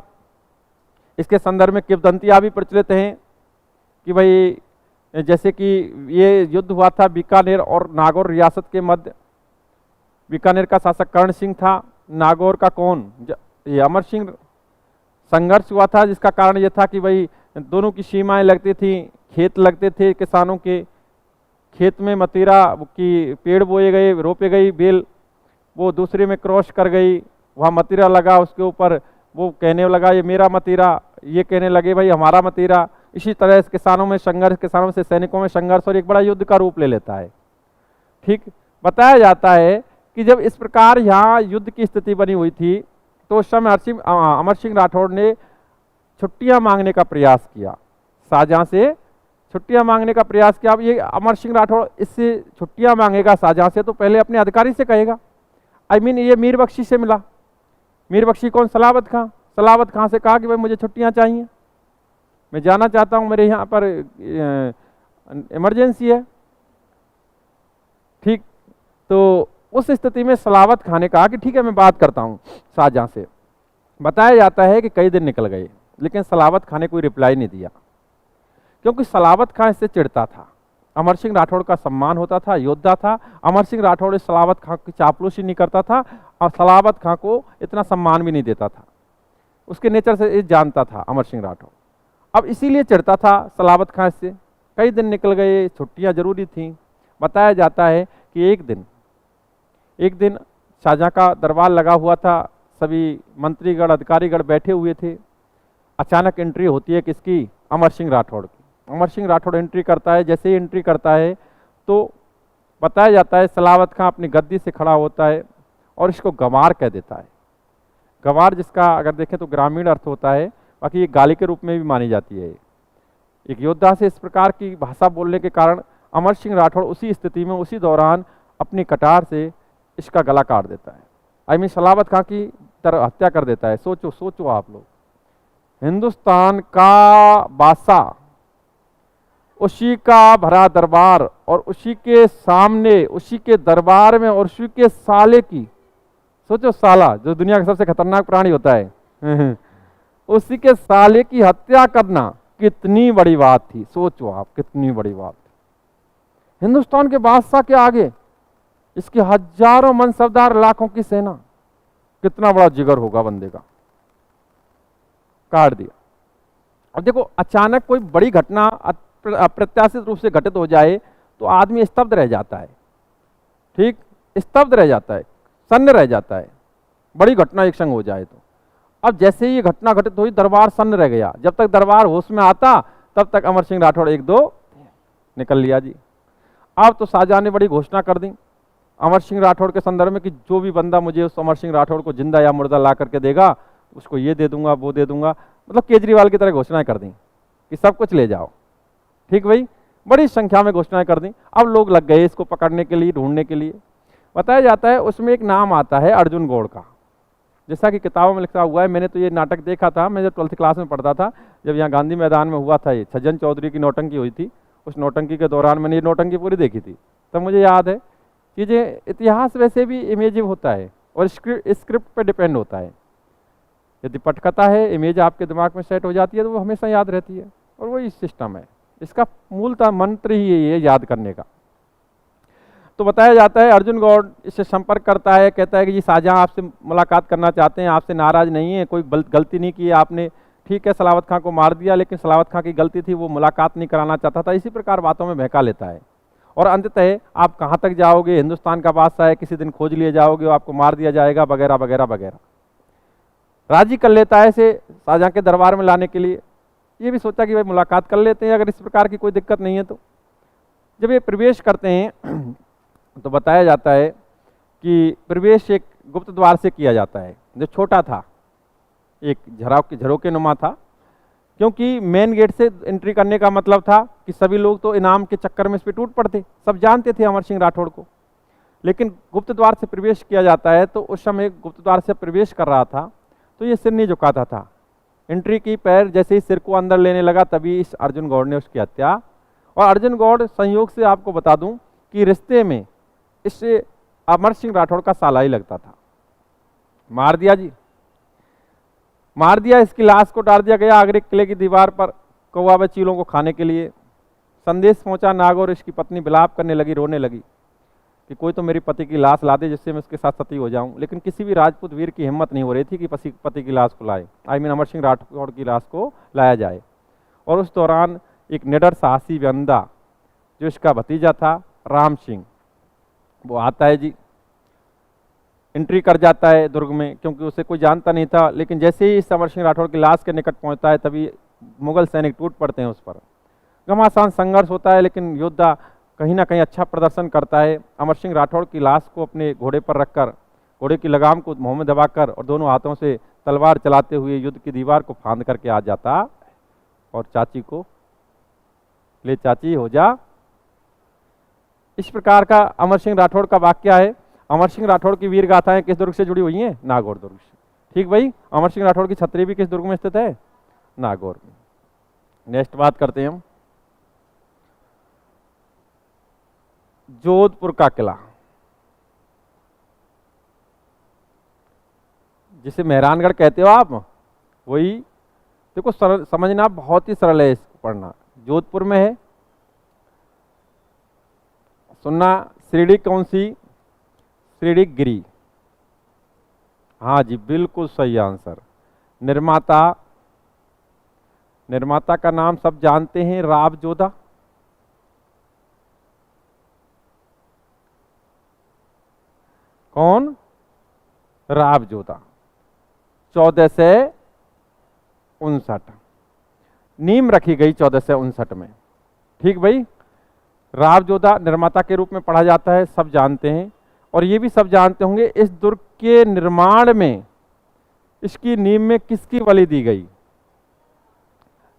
इसके संदर्भ में किंवदंतियां भी प्रचलित हैं कि भाई जैसे कि ये युद्ध हुआ था बीकानेर और नागौर रियासत के मध्य। बीकानेर का शासक कर्ण सिंह था, नागौर का कौन? ये अमर सिंह। संघर्ष हुआ था जिसका कारण ये था कि भाई दोनों की सीमाएं लगती थी, खेत लगते थे किसानों के, खेत में मतीरा की पेड़ बोए गए, रोपे गई बेल, वो दूसरे में क्रॉस कर गई, वहाँ मतीरा लगा, उसके ऊपर वो कहने लगा ये मेरा मतीरा, ये कहने लगे भाई हमारा मतीरा। इसी तरह इस किसानों में संघर्ष, किसानों से सैनिकों में संघर्ष और एक बड़ा युद्ध का रूप ले लेता है। ठीक, बताया जाता है कि जब इस प्रकार यहाँ युद्ध की स्थिति बनी हुई थी तो उस समय अमर सिंह राठौड़ ने छुट्टियां मांगने का प्रयास किया, शाहजहां से छुट्टियां मांगने का प्रयास किया। अब ये अमर सिंह राठौड़ इससे छुट्टियां मांगेगा शाहजहां से तो पहले अपने अधिकारी से कहेगा। ये मीर बख्शी से मिला। मीर बख्शी कौन? सलावत खां। सलावत खां से कहा कि भाई मुझे छुट्टियां चाहिए, मैं जाना चाहता हूं, मेरे यहाँ पर इमरजेंसी है। ठीक, तो उस स्थिति में सलावत खां ने कहा कि ठीक है मैं बात करता हूं शाहजहां से। बताया जाता है कि कई दिन निकल गए, लेकिन सलावत खां ने कोई रिप्लाई नहीं दिया, क्योंकि सलावत खां इससे चिढ़ता था। अमर सिंह राठौड़ का सम्मान होता था, योद्धा था। अमर सिंह राठौड़ इस सलावत खां की चापलूसी नहीं करता था और सलावत खां को इतना सम्मान भी नहीं देता था। उसके नेचर से ये जानता था अमर सिंह राठौड़। अब इसीलिए चिढ़ता था सलावत खां से। कई दिन निकल गए, छुट्टियां जरूरी थीं। बताया जाता है कि एक दिन शाहजहां का दरबार लगा हुआ था, सभी मंत्रीगण अधिकारीगण बैठे हुए थे। अचानक एंट्री होती है किसकी? अमर सिंह राठौड़ की। अमर सिंह राठौड़ एंट्री करता है। जैसे ही एंट्री करता है तो बताया जाता है सलावत खां अपनी गद्दी से खड़ा होता है और इसको गंवार कह देता है। गंवार जिसका अगर देखें तो ग्रामीण अर्थ होता है, बाकी ये गाली के रूप में भी मानी जाती है। एक योद्धा से इस प्रकार की भाषा बोलने के कारण अमर सिंह राठौड़ उसी स्थिति में उसी दौरान अपनी कटार से इसका गला काट देता है। सलावत खां की तरह हत्या कर देता है। सोचो सोचो आप लोग, हिंदुस्तान का बादशाह, उसी का भरा दरबार और उसी के सामने, उसी के दरबार में और उसी के साले की, सोचो साला जो दुनिया का सबसे खतरनाक प्राणी होता है उसी के साले की हत्या करना कितनी बड़ी बात थी। सोचो आप, कितनी बड़ी बात। हिंदुस्तान के बादशाह के आगे इसके हजारों मनसबदार, लाखों की सेना, कितना बड़ा जिगर होगा बंदे का। काट दिया। अब देखो, अचानक कोई बड़ी घटना अप्रत्याशित रूप से घटित हो जाए तो आदमी स्तब्ध रह जाता है। ठीक, स्तब्ध रह जाता है, सन्न रह जाता है, बड़ी घटना एक संग हो जाए तो। अब जैसे ही ये घटना घटित हुई, दरबार सन्न रह गया। जब तक दरबार होश में आता तब तक अमर सिंह राठौड़ एक दो निकल लिया जी। अब तो शाहजहां ने बड़ी घोषणा कर दी अमर सिंह राठौड़ के संदर्भ में कि जो भी बंदा मुझे उस अमर सिंह राठौड़ को जिंदा या मुर्दा ला करके देगा, उसको ये दे दूंगा, वो दे दूंगा। मतलब केजरीवाल की तरह घोषणाएं कर दी कि सब कुछ ले जाओ। ठीक भाई, बड़ी संख्या में घोषणाएं कर दी। अब लोग लग गए इसको पकड़ने के लिए, ढूंढने के लिए। बताया जाता है उसमें एक नाम आता है अर्जुन गौड़ का, जैसा कि किताबों में लिखा हुआ है। मैंने तो ये नाटक देखा था, मैं जब 12th क्लास में पढ़ता था, जब यहाँ गांधी मैदान में हुआ था, ये छज्जन चौधरी की नौटंकी हुई थी। उस नौटंकी के दौरान मैंने ये नौटंकी पूरी देखी थी, तब मुझे याद है कि ये इतिहास वैसे भी इमेजिव होता है और स्क्रिप्ट पे डिपेंड होता है। यदि पटकथा है, इमेज आपके दिमाग में सेट हो जाती है तो वो हमेशा याद रहती है, और वही सिस्टम है। इसका मूलतः मंत्र ही यही है, याद करने का। तो बताया जाता है अर्जुन गौड़ इससे संपर्क करता है, कहता है कि जी शाहजहां आपसे मुलाकात करना चाहते हैं, आपसे नाराज नहीं है, कोई गलती नहीं की आपने। ठीक है, सलावत खां को मार दिया, लेकिन सलावत खां की गलती थी, वो मुलाकात नहीं कराना चाहता था। इसी प्रकार बातों में बहका लेता है और अंततः आप कहाँ तक जाओगे, हिंदुस्तान का बादशाह है, किसी दिन खोज लिए जाओगे, आपको मार दिया जाएगा, वगैरह वगैरह वगैरह। राजी कर लेता है इसे शाहजहां के दरबार में लाने के लिए। ये भी सोचा कि भाई मुलाकात कर लेते हैं, अगर इस प्रकार की कोई दिक्कत नहीं है तो। जब ये प्रवेश करते हैं तो बताया जाता है कि प्रवेश एक गुप्त द्वार से किया जाता है, जो छोटा था, एक झरोके नुमा था, क्योंकि मेन गेट से एंट्री करने का मतलब था कि सभी लोग तो इनाम के चक्कर में इस पर टूट पड़ते, सब जानते थे अमर सिंह राठौड़ को। लेकिन गुप्त द्वार से प्रवेश किया जाता है, तो उस समय गुप्त द्वार से प्रवेश कर रहा था तो ये सिर नहीं झुकाता था। एंट्री की, पैर जैसे ही सिर को अंदर लेने लगा, तभी इस अर्जुन गौड़ ने उसकी हत्या। और अर्जुन गौड़, संयोग से आपको बता दूं कि रिश्ते में इससे अमर सिंह राठौड़ का साला ही लगता था। मार दिया जी, मार दिया। इसकी लाश को डाल दिया गया आगरे किले की दीवार पर कौवा व चीलों को खाने के लिए। संदेश पहुंचा नाग, और इसकी पत्नी विलाप करने लगी, रोने लगी कि कोई तो मेरी पति की लाश ला दे जिससे मैं उसके साथ सती हो जाऊं। लेकिन किसी भी राजपूत वीर की हिम्मत नहीं हो रही थी कि पति की लाश को लाए, अमर सिंह राठौड़ की लाश को लाया जाए। और उस दौरान एक निडर साहसी बंदा, जो इसका भतीजा था राम सिंह, वो आता है जी, एंट्री कर जाता है दुर्ग में, क्योंकि उसे कोई जानता नहीं था। लेकिन जैसे ही इस अमर सिंह राठौड़ की लाश के निकट पहुंचता है, तभी मुगल सैनिक टूट पड़ते हैं उस पर। घमासान संघर्ष होता है, लेकिन योद्धा कहीं ना कहीं अच्छा प्रदर्शन करता है। अमर सिंह राठौड़ की लाश को अपने घोड़े पर रखकर, घोड़े की लगाम को मुंह में दबाकर और दोनों हाथों से तलवार चलाते हुए युद्ध की दीवार को फांद करके आ जाता और चाची को, ले चाची हो जा। इस प्रकार का अमर सिंह राठौड़ का वाक्य है। अमर सिंह राठौड़ की वीर गाथाएं किस दुर्ग से जुड़ी हुई हैं? नागौर दुर्ग से। ठीक भाई, अमर सिंह राठौड़ की छतरी भी किस दुर्ग में स्थित है? नागौर में। नेक्स्ट बात करते हैं हम जोधपुर का किला। जिसे मेहरानगढ़ कहते हो आप, वही। देखो सरल समझना, बहुत ही सरल है इसको पढ़ना। जोधपुर में है। सुनना, शिरडी कौन सी? शिरडी गिरी। हाँ जी, बिल्कुल सही आंसर। निर्माता, निर्माता का नाम सब जानते हैं, राव जोधा। कौन? राव जोधा। 1459 नीम रखी गई 1459 में। ठीक भाई। राव जोधा निर्माता के रूप में पढ़ा जाता है, सब जानते हैं। और ये भी सब जानते होंगे, इस दुर्ग के निर्माण में इसकी नींव में किसकी बलि दी गई?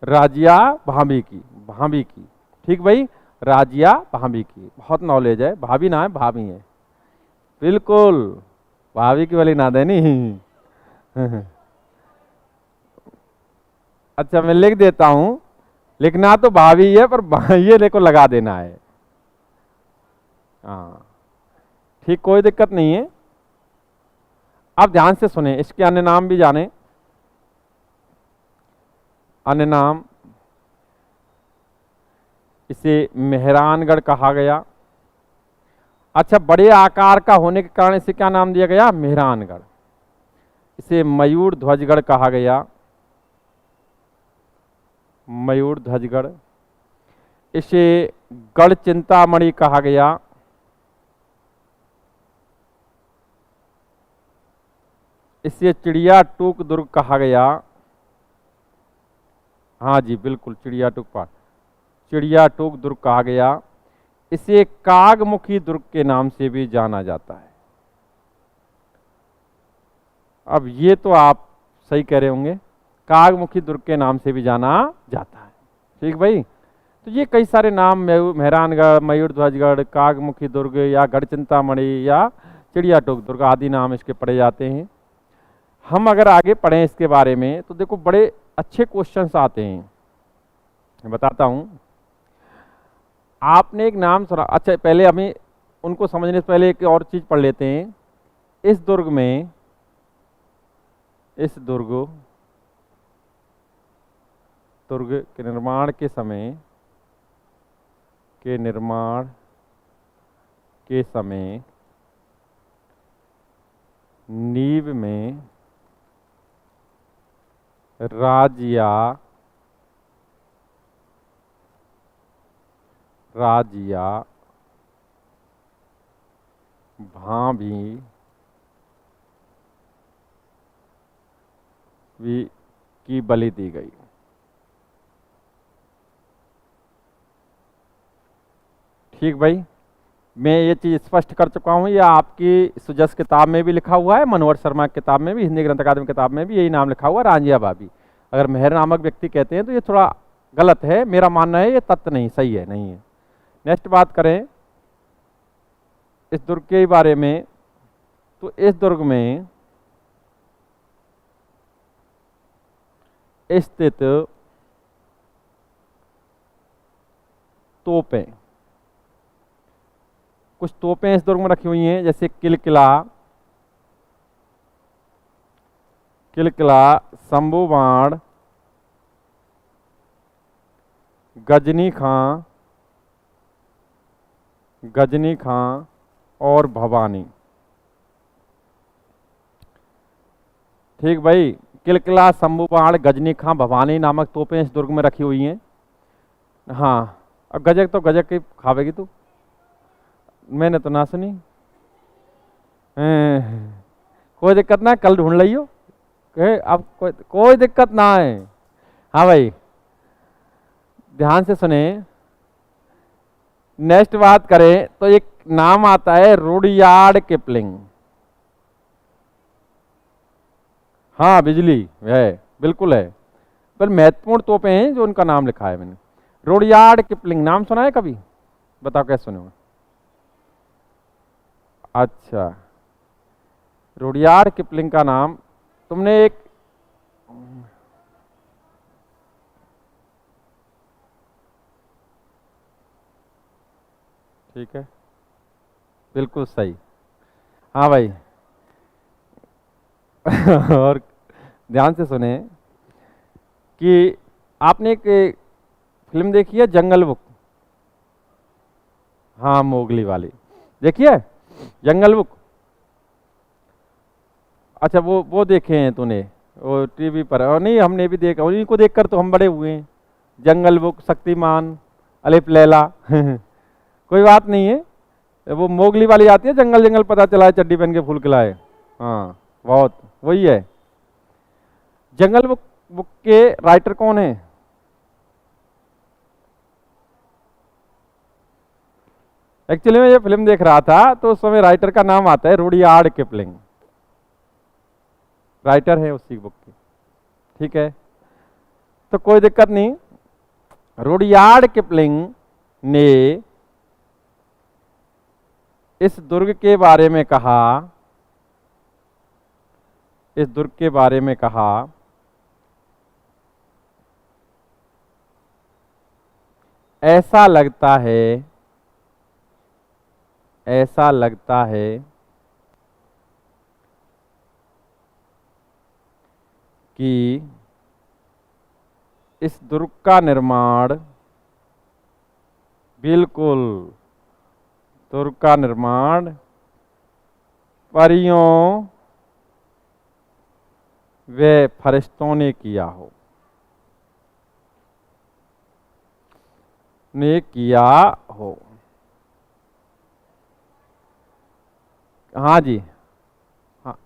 राजिया भाभी की। भाभी की। ठीक भाई, राजिया भाभी की। बहुत नॉलेज है, भाभी ना है, भाभी है। बिल्कुल, भाभी की बलि ना देनी। अच्छा, मैं लिख देता हूं, लिखना तो भाभी है, पर ये देखो लगा देना है। हाँ ठीक, कोई दिक्कत नहीं है। आप ध्यान से सुने, इसके अन्य नाम भी जाने। अन्य नाम, इसे मेहरानगढ़ कहा गया। अच्छा, बड़े आकार का होने के कारण इसे क्या नाम दिया गया? मेहरानगढ़। इसे मयूर ध्वजगढ़ कहा गया। मयूर ध्वजगढ़। इसे गढ़ चिंतामणि कहा गया। इसे चिड़िया टूक दुर्ग कहा गया। हाँ जी बिल्कुल, चिड़िया टूक पार, चिड़िया टूक दुर्ग कहा गया। इसे कागमुखी दुर्ग के नाम से भी जाना जाता है। अब ये तो आप सही कह रहे होंगे, कागमुखी दुर्ग के नाम से भी जाना जाता है। ठीक भाई, तो ये कई सारे नाम, मेहरानगढ़, मयूर ध्वजगढ़, कागमुखी दुर्ग या गढ़ चिंतामणि या चिड़िया टोक दुर्ग आदि नाम इसके पढ़े जाते हैं। हम अगर आगे पढ़ें इसके बारे में तो देखो बड़े अच्छे क्वेश्चंस आते हैं, मैं बताता हूं। आपने एक नाम सुना, अच्छा पहले हमें उनको समझने से पहले एक और चीज पढ़ लेते हैं। इस दुर्ग में, इस दुर्ग के निर्माण के समय, नींव में राजिया भाभी की बलि दी गई। ठीक भाई, मैं ये चीज स्पष्ट कर चुका हूं, ये आपकी सुजस किताब में भी लिखा हुआ है, मनोहर शर्मा की किताब में भी, हिंदी ग्रंथ अकादमी किताब में भी यही नाम लिखा हुआ है, राजिया भाभी। अगर मेहर नामक व्यक्ति कहते हैं तो ये थोड़ा गलत है, मेरा मानना है ये तथ्य नहीं सही है, नहीं है। नेक्स्ट बात करें इस दुर्ग के बारे में, तो इस दुर्ग में स्थित तोपें, कुछ तोपें इस दुर्ग में रखी हुई हैं, जैसे किलकिला, शंभू बाण, गजनी खां और भवानी। ठीक भाई, किलकिला, शंभू बाण, गजनी खां, भवानी नामक तोपें इस दुर्ग में रखी हुई हैं। हाँ, अब गजक तो गजक की खावेगी तू, मैंने तो ना सुनी। कोई दिक्कत ना, कल ढूंढ लियो, अब कोई दिक्कत ना है। हाँ भाई, ध्यान से सुने। नेक्स्ट बात करें तो एक नाम आता है रुडयार्ड किपलिंग। हाँ बिजली है, बिल्कुल है, पर महत्वपूर्ण तोपें हैं जो उनका नाम लिखा है मैंने। रुडयार्ड किपलिंग नाम सुना है कभी? बताओ कैसे सुने हो? अच्छा, रुडयार्ड किपलिंग का नाम तुमने एक, ठीक है बिल्कुल सही। हाँ भाई, और ध्यान से सुने कि आपने एक फिल्म देखी है जंगल बुक? हाँ, मोगली वाली देखिए, जंगल बुक। अच्छा, वो देखे हैं तूने? वो टीवी पर? और नहीं, हमने भी देखा, उन्हीं को देखकर तो हम बड़े हुए हैं। जंगल बुक, शक्तिमान, अलिफ लैला कोई बात नहीं है, वो मोगली वाली आती है, जंगल जंगल पता चला है चड्डी पहन के फूल खिलाए। हाँ, बहुत वही है। जंगल बुक बुक के राइटर कौन है? एक्चुअली मैं ये फिल्म देख रहा था तो उस समय राइटर का नाम आता है रुडयार्ड किपलिंग, राइटर है उसी बुक के। ठीक है, तो कोई दिक्कत नहीं। रुडयार्ड किपलिंग ने इस दुर्ग के बारे में कहा, इस दुर्ग के बारे में कहा, ऐसा लगता है, ऐसा लगता है कि इस दुर्ग का निर्माण, बिल्कुल, दुर्ग का निर्माण परियों व फरिश्तों ने किया हो, ने किया हो। हाँ जी, हाँ,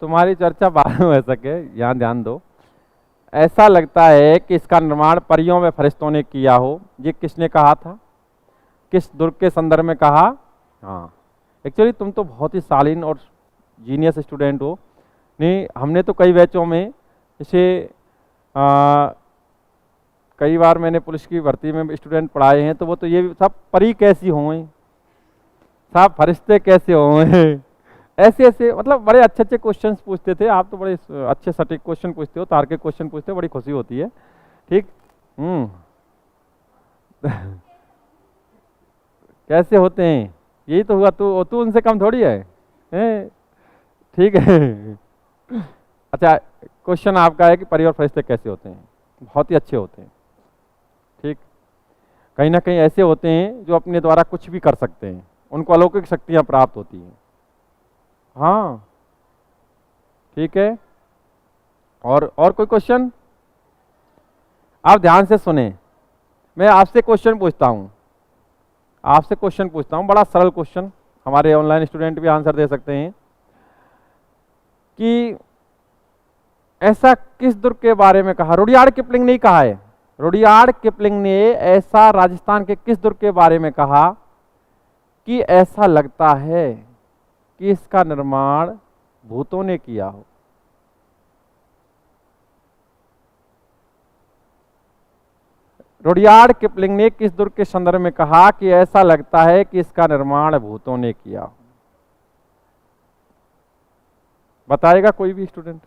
तुम्हारी चर्चा बाद में हो सके, यहाँ ध्यान दो। ऐसा लगता है कि इसका निर्माण परियों व फरिश्तों ने किया हो। ये किसने कहा था? किस दुर्ग के संदर्भ में कहा? हाँ, एक्चुअली तुम तो बहुत ही शालीन और जीनियस स्टूडेंट हो। नहीं, हमने तो कई बैचों में इसे कई बार मैंने पुलिस की भर्ती में स्टूडेंट पढ़ाए हैं, तो वो तो ये सब परी कैसी हों, साहब फरिश्ते कैसे हों ऐसे ऐसे, मतलब बड़े अच्छे अच्छे क्वेश्चंस पूछते थे। आप तो बड़े अच्छे सटीक क्वेश्चन पूछते हो, तार्किक क्वेश्चन पूछते हो, बड़ी खुशी होती है। ठीक। कैसे होते हैं? यही तो हुआ, तू तू उनसे कम थोड़ी है, हैं? ठीक है अच्छा, क्वेश्चन आपका है कि परी और फरिश्ते कैसे होते हैं? बहुत ही अच्छे होते हैं। ठीक, कहीं ना कहीं ऐसे होते हैं जो अपने द्वारा कुछ भी कर सकते हैं, उनको अलौकिक शक्तियां प्राप्त होती हैं। हाँ, ठीक है। और कोई क्वेश्चन? आप ध्यान से सुने, मैं आपसे क्वेश्चन पूछता हूं, आपसे क्वेश्चन पूछता हूं, बड़ा सरल क्वेश्चन, हमारे ऑनलाइन स्टूडेंट भी आंसर दे सकते हैं कि ऐसा किस दुर्ग के बारे में कहा? रुडयार्ड किपलिंग ने कहा है, रुडयार्ड किपलिंग ने ऐसा राजस्थान के किस दुर्ग के बारे में कहा कि ऐसा लगता है कि इसका निर्माण भूतों ने किया हो? रुडयार्ड किपलिंग ने किस दुर्ग के संदर्भ में कहा कि ऐसा लगता है कि इसका निर्माण भूतों ने किया हो? बताएगा कोई भी स्टूडेंट?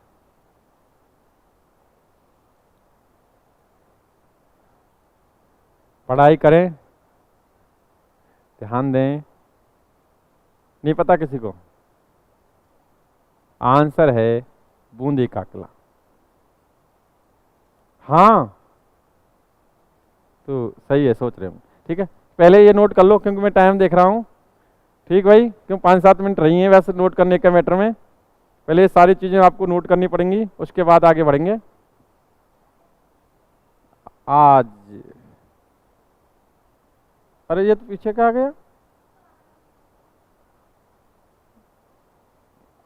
पढ़ाई करें, ध्यान दें। नहीं पता किसी को? आंसर है बूंदी का किला। हाँ, तो सही है, सोच रहे हो। ठीक है, पहले ये नोट कर लो क्योंकि मैं टाइम देख रहा हूँ। ठीक भाई, क्यों 5-7 मिनट रही हैं वैसे नोट करने के मैटर में। पहले ये सारी चीज़ें आपको नोट करनी पड़ेंगी, उसके बाद आगे बढ़ेंगे। आज, अरे ये तो पीछे का आ गया।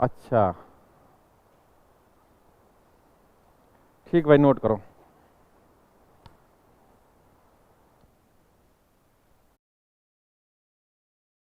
अच्छा, ठीक भाई, नोट करो।